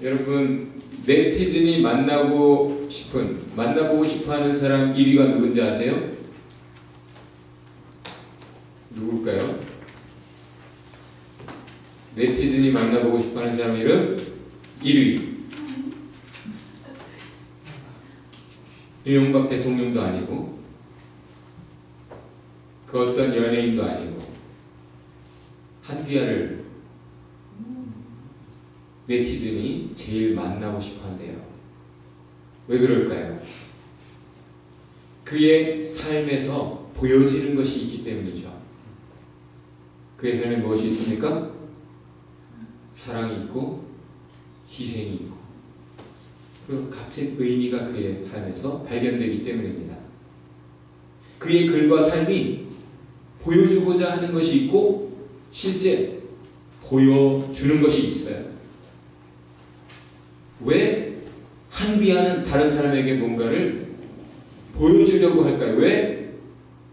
여러분, 네티즌이 만나보고 싶어하는 사람 1위가 누군지 아세요? 누굴까요? 네티즌이 만나보고 싶어하는 사람 이름 1위. 이명박 대통령도 아니고 그 어떤 연예인도 아니고 한비아를 네티즌이 제일 만나고 싶어한대요. 왜 그럴까요? 그의 삶에서 보여지는 것이 있기 때문이죠. 그의 삶에 무엇이 있습니까? 사랑이 있고 희생이 있고 그리고 값진 의미가 그의 삶에서 발견되기 때문입니다. 그의 글과 삶이 보여주고자 하는 것이 있고 실제 보여주는 것이 있어요. 왜 한비아는 다른 사람에게 뭔가를 보여주려고 할까요? 왜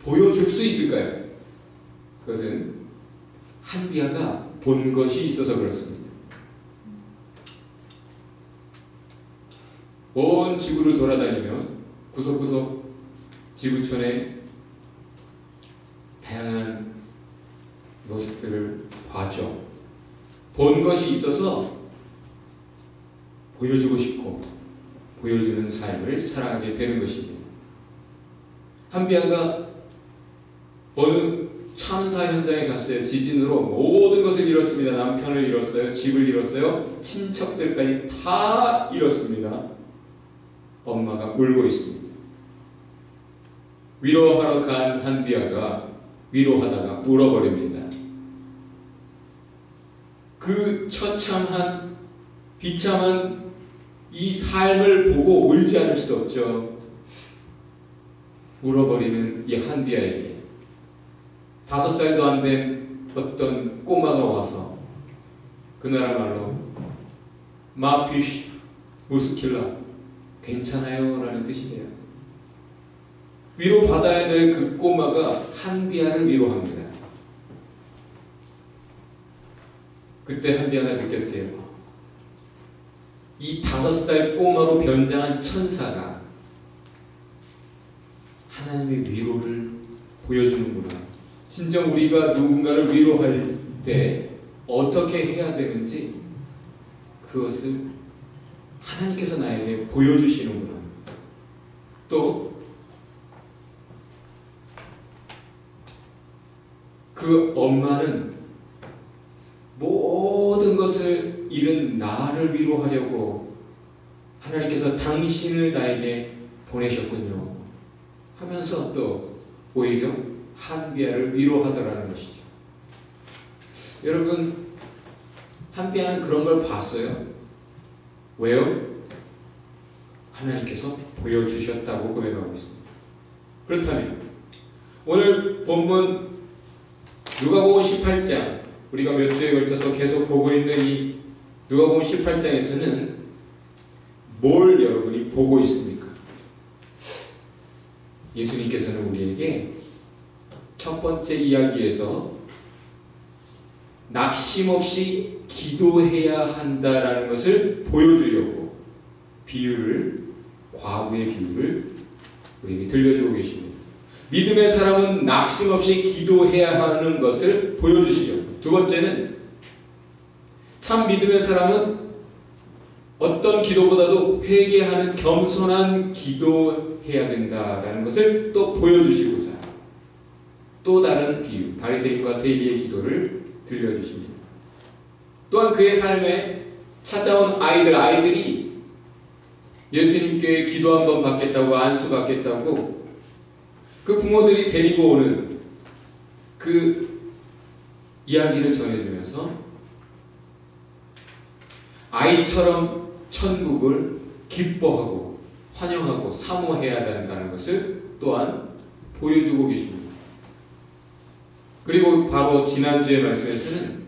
보여줄 수 있을까요? 그것은 한비아가 본 것이 있어서 그렇습니다. 온 지구를 돌아다니며 구석구석 지구촌의 다양한 모습들을 봤죠. 본 것이 있어서 보여주고 싶고 보여주는 삶을 살아가게 되는 것입니다. 한비아가 어느 참사 현장에 갔어요. 지진으로 모든 것을 잃었습니다. 남편을 잃었어요. 집을 잃었어요. 친척들까지 다 잃었습니다. 엄마가 울고 있습니다. 위로하러 간 한비아가 위로하다가 울어버립니다. 그 처참한 비참한 이 삶을 보고 울지 않을 수 없죠. 울어버리는 이 한비아에게 5살도 안 된 어떤 꼬마가 와서 그 나라 말로 마피쉬 무스킬라 괜찮아요 라는 뜻이래요. 위로받아야 될 그 꼬마가 한비아를 위로합니다. 그때 한비아가 느꼈대요. 이 5살 꼬마로 변장한 천사가 하나님의 위로를 보여주는구나. 진정 우리가 누군가를 위로할 때 어떻게 해야 되는지 그것을 하나님께서 나에게 보여주시는구나. 또 그 엄마는 모든 것을 잃은 나를 위로하려고 하나님께서 당신을 나에게 보내셨군요 하면서 또 오히려 한비아를 위로하더라는 것이죠. 여러분, 한비아는 그런 걸 봤어요. 왜요? 하나님께서 보여주셨다고 고백하고 있습니다. 그렇다면 오늘 본문 누가복음 18장, 우리가 몇 주에 걸쳐서 계속 보고 있는 이 누가복음 18장에서는 뭘 여러분이 보고 있습니까? 예수님께서는 우리에게 첫 번째 이야기에서 낙심없이 기도해야 한다라는 것을 보여주려고 과부의 비유를 우리에게 들려주고 계십니다. 믿음의 사람은 낙심없이 기도해야 하는 것을 보여주시려고. 두 번째는 참 믿음의 사람은 어떤 기도보다도 회개하는 겸손한 기도해야 된다라는 것을 또 보여주시고자 또 다른 비유, 바리새인과 세리의 기도를 들려주십니다. 또한 그의 삶에 찾아온 아이들이 예수님께 기도 한번 받겠다고 안수 받겠다고 그 부모들이 데리고 오는 그 이야기를 전해주면서 아이처럼 천국을 기뻐하고 환영하고 사모해야 한다는 것을 또한 보여주고 계십니다. 그리고 바로 지난주의 말씀에서는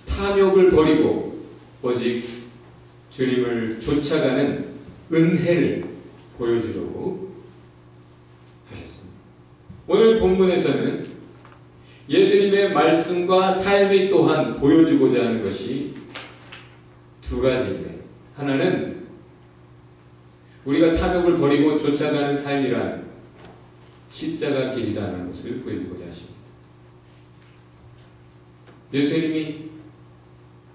탐욕을 버리고 오직 주님을 쫓아가는 은혜를 보여주려고 하셨습니다. 오늘 본문에서는 예수님의 말씀과 삶이 또한 보여주고자 하는 것이 두 가지인데 하나는 우리가 탐욕을 버리고 쫓아가는 삶이란 십자가 길이라는 것을 보여주고자 하십니다. 예수님이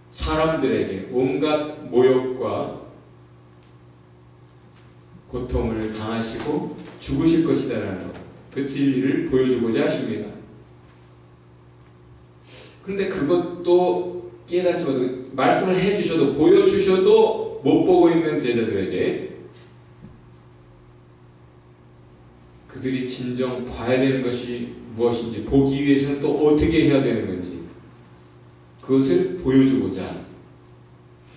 사람들에게 온갖 모욕과 고통을 당하시고 죽으실 것이다라는 것, 그 진리를 보여주고자 하십니다. 그런데 그것도 깨닫지 못하고 말씀을 해주셔도 보여주셔도 못 보고 있는 제자들에게 그들이 진정 봐야 되는 것이 무엇인지 보기 위해서는 또 어떻게 해야 되는 건지 그것을 보여주고자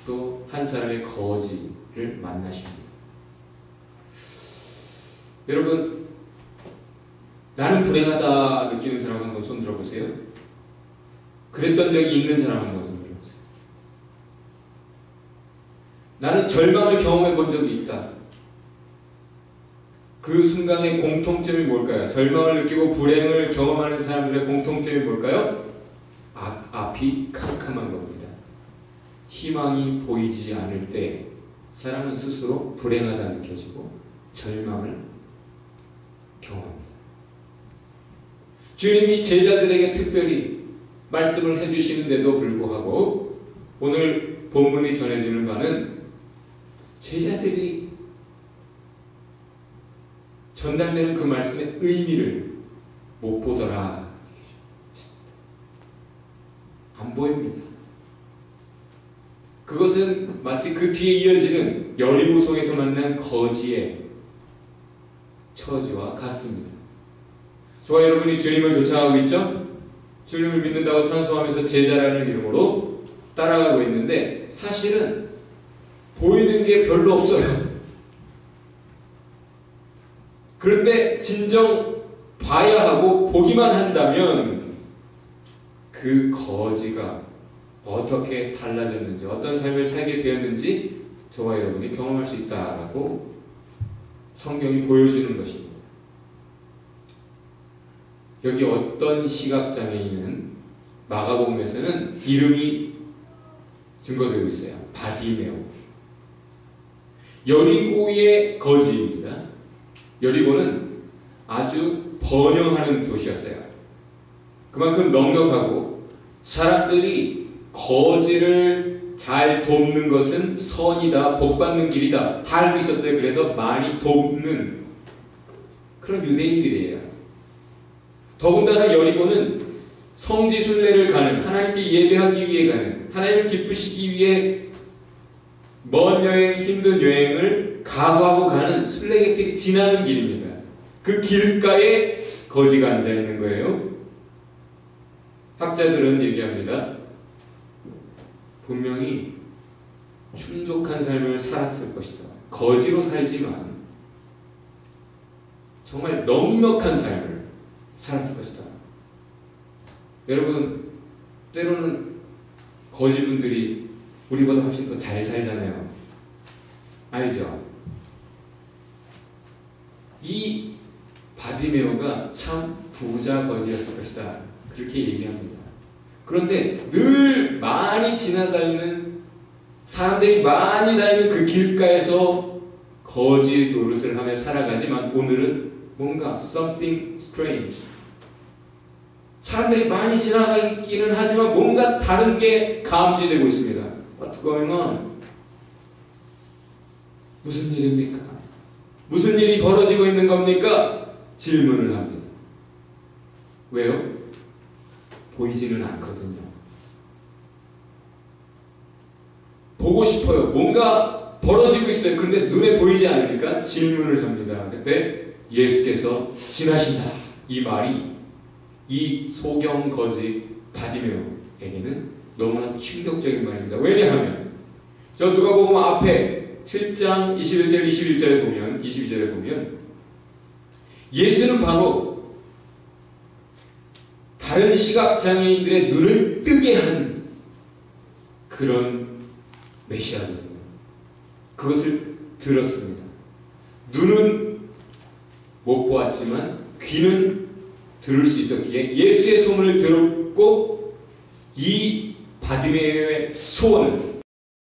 또 한 사람의 거지를 만나십니다. 여러분, 나는 불행하다 느끼는 사람 한번 손 들어보세요. 그랬던 적이 있는 사람 한번 손 들어보세요. 나는 절망을 경험해 본 적이 있다. 그 순간의 공통점이 뭘까요? 절망을 느끼고 불행을 경험하는 사람들의 공통점이 뭘까요? 앞이 캄캄한 겁니다. 희망이 보이지 않을 때 사람은 스스로 불행하다 느껴지고 절망을 경험합니다. 주님이 제자들에게 특별히 말씀을 해주시는데도 불구하고 오늘 본문이 전해주는 바는 제자들이 전달되는 그 말씀의 의미를 못 보더라. 안 보입니다. 그것은 마치 그 뒤에 이어지는 여리고성에서 만난 거지의 처지와 같습니다. 저와 여러분이 주님을 쫓아가고 있죠? 주님을 믿는다고 찬송하면서 제자라는 이름으로 따라가고 있는데 사실은 보이는 게 별로 없어요. 그런데 진정 봐야 하고 보기만 한다면 그 거지가 어떻게 달라졌는지 어떤 삶을 살게 되었는지 저와 여러분이 경험할 수 있다라고 성경이 보여주는 것입니다. 여기 어떤 시각장애인은 마가복음에서는 이름이 증거되고 있어요. 바디메오. 여리고의 거지입니다. 여리고는 아주 번영하는 도시였어요. 그만큼 넉넉하고 사람들이 거지를 잘 돕는 것은 선이다, 복받는 길이다 다 알고 있었어요. 그래서 많이 돕는 그런 유대인들이에요. 더군다나 여리고는 성지순례를 가는, 하나님께 예배하기 위해 가는, 하나님을 기쁘시기 위해 먼 여행, 힘든 여행을 각오하고 가는 순례객들이 지나는 길입니다. 그 길가에 거지가 앉아있는 거예요. 학자들은 얘기합니다. 분명히 충족한 삶을 살았을 것이다. 거지로 살지만 정말 넉넉한 삶을 살았을 것이다. 여러분, 때로는 거지분들이 우리보다 훨씬 더 잘 살잖아요. 알죠? 이 바디메오가 참 부자 거지였을 것이다. 그렇게 얘기합니다. 그런데 늘 많이 지나다니는 사람들이 많이 다니는 그 길가에서 거지 노릇을 하며 살아가지만 오늘은 뭔가 something strange. 사람들이 많이 지나가기는 하지만 뭔가 다른 게 감지되고 있습니다. What's going on? 무슨 일입니까? 무슨 일이 벌어지고 있는 겁니까? 질문을 합니다. 왜요? 보이지는 않거든요. 보고 싶어요. 뭔가 벌어지고 있어요. 근데 눈에 보이지 않으니까 질문을 합니다. 그때 예수께서 지나신다. 이 말이 이 소경 거지 바디메오에게는 너무나 충격적인 말입니다. 왜냐하면 저 누가복음 앞에 7장 21절에 보면 22절에 보면 예수는 바로 다른 시각장애인들의 눈을 뜨게 한 그런 메시아거든요. 그것을 들었습니다. 눈은 못 보았지만 귀는 들을 수 있었기에 예수의 소문을 들었고 이 바디메오의 소원을